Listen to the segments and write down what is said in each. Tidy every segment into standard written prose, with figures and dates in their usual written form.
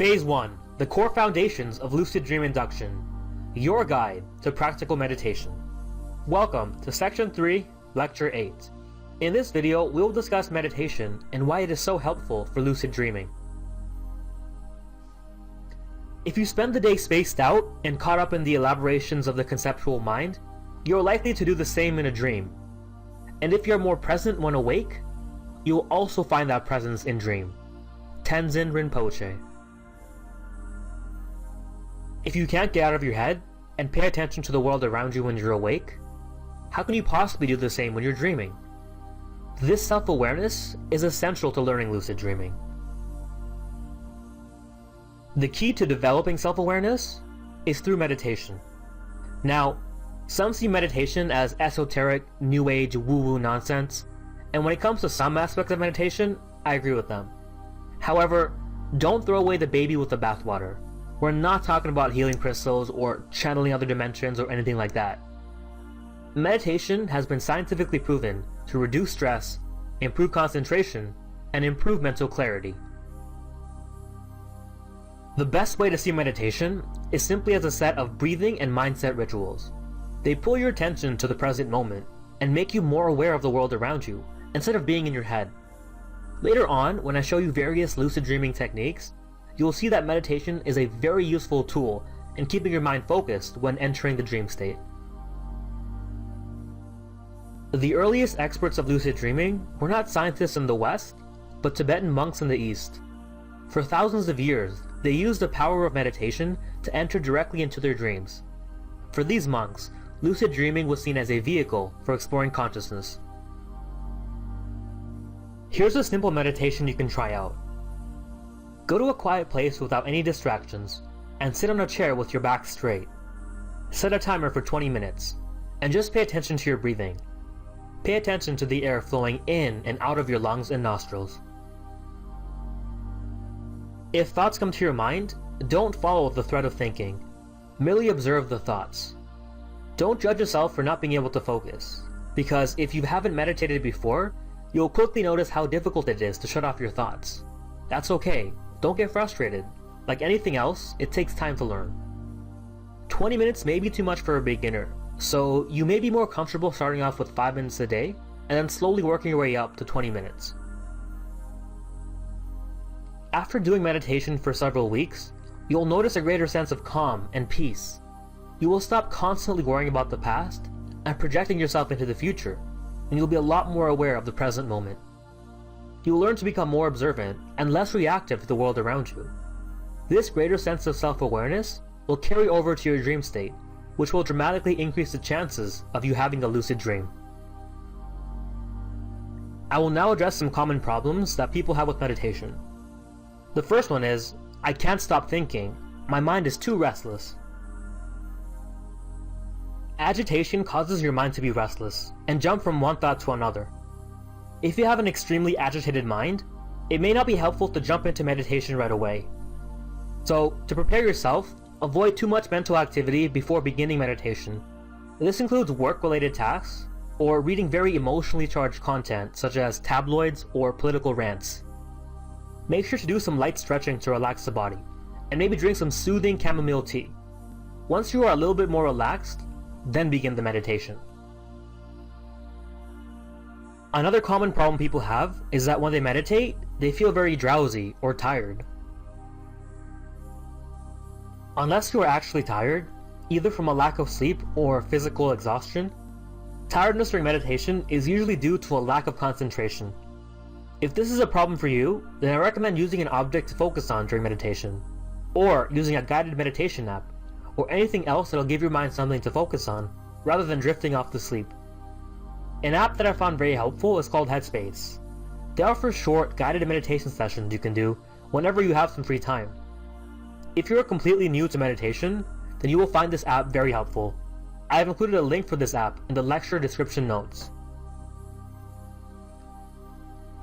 Phase 1. The Core Foundations of Lucid Dream Induction. Your guide to practical meditation. Welcome to Section 3, Lecture 8. In this video, we will discuss meditation and why it is so helpful for lucid dreaming. If you spend the day spaced out and caught up in the elaborations of the conceptual mind, you're likely to do the same in a dream. And if you're more present when awake, you will also find that presence in dream. Tenzin Rinpoche. If you can't get out of your head and pay attention to the world around you when you're awake, how can you possibly do the same when you're dreaming? This self-awareness is essential to learning lucid dreaming. The key to developing self-awareness is through meditation. Now, some see meditation as esoteric, new age, woo-woo nonsense, and when it comes to some aspects of meditation, I agree with them. However, don't throw away the baby with the bathwater. We're not talking about healing crystals or channeling other dimensions or anything like that. Meditation has been scientifically proven to reduce stress, improve concentration, and improve mental clarity. The best way to see meditation is simply as a set of breathing and mindset rituals. They pull your attention to the present moment and make you more aware of the world around you instead of being in your head. Later on, when I show you various lucid dreaming techniques, you will see that meditation is a very useful tool in keeping your mind focused when entering the dream state. The earliest experts of lucid dreaming were not scientists in the West, but Tibetan monks in the East. For thousands of years, they used the power of meditation to enter directly into their dreams. For these monks, lucid dreaming was seen as a vehicle for exploring consciousness. Here's a simple meditation you can try out. Go to a quiet place without any distractions, and sit on a chair with your back straight. Set a timer for 20 minutes, and just pay attention to your breathing. Pay attention to the air flowing in and out of your lungs and nostrils. If thoughts come to your mind, don't follow the thread of thinking. Merely observe the thoughts. Don't judge yourself for not being able to focus, because if you haven't meditated before, you'll quickly notice how difficult it is to shut off your thoughts. That's okay. Don't get frustrated. Like anything else, it takes time to learn. 20 minutes may be too much for a beginner, so you may be more comfortable starting off with 5 minutes a day, and then slowly working your way up to 20 minutes. After doing meditation for several weeks, you'll notice a greater sense of calm and peace. You will stop constantly worrying about the past and projecting yourself into the future, and you'll be a lot more aware of the present moment. You'll learn to become more observant and less reactive to the world around you. This greater sense of self-awareness will carry over to your dream state, which will dramatically increase the chances of you having a lucid dream. I will now address some common problems that people have with meditation. The first one is, I can't stop thinking. My mind is too restless. Agitation causes your mind to be restless and jump from one thought to another. If you have an extremely agitated mind, it may not be helpful to jump into meditation right away. So, to prepare yourself, avoid too much mental activity before beginning meditation. This includes work-related tasks, or reading very emotionally charged content such as tabloids or political rants. Make sure to do some light stretching to relax the body, and maybe drink some soothing chamomile tea. Once you are a little bit more relaxed, then begin the meditation. Another common problem people have is that when they meditate, they feel very drowsy or tired. Unless you are actually tired, either from a lack of sleep or physical exhaustion, tiredness during meditation is usually due to a lack of concentration. If this is a problem for you, then I recommend using an object to focus on during meditation, or using a guided meditation app, or anything else that'll give your mind something to focus on, rather than drifting off to sleep. An app that I found very helpful is called Headspace. They offer short, guided meditation sessions you can do whenever you have some free time. If you're completely new to meditation, then you will find this app very helpful. I have included a link for this app in the lecture description notes.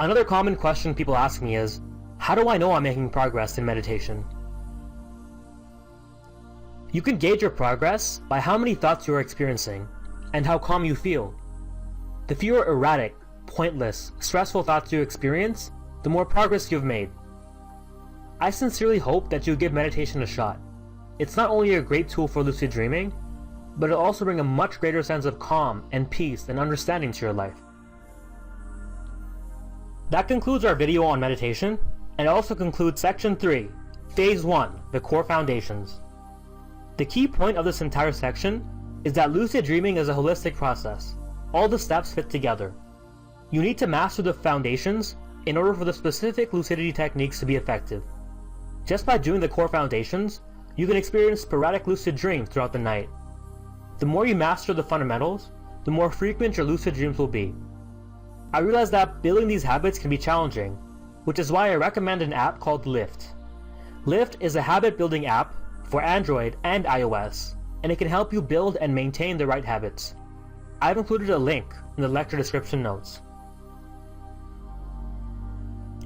Another common question people ask me is, how do I know I'm making progress in meditation? You can gauge your progress by how many thoughts you are experiencing, and how calm you feel. The fewer erratic, pointless, stressful thoughts you experience, the more progress you've made. I sincerely hope that you give meditation a shot. It's not only a great tool for lucid dreaming, but it'll also bring a much greater sense of calm and peace and understanding to your life. That concludes our video on meditation, and it also concludes Section 3, Phase 1, the Core Foundations. The key point of this entire section is that lucid dreaming is a holistic process. All the steps fit together. You need to master the foundations in order for the specific lucidity techniques to be effective. Just by doing the core foundations, you can experience sporadic lucid dreams throughout the night. The more you master the fundamentals, the more frequent your lucid dreams will be. I realize that building these habits can be challenging, which is why I recommend an app called Lift. Lift is a habit-building app for Android and iOS, and it can help you build and maintain the right habits. I've included a link in the lecture description notes.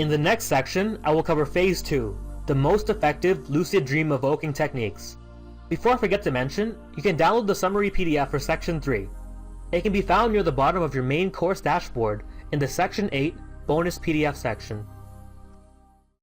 In the next section, I will cover Phase 2, the most effective lucid dream evoking techniques. Before I forget to mention, you can download the summary PDF for Section 3. It can be found near the bottom of your main course dashboard in the Section 8 bonus PDF section.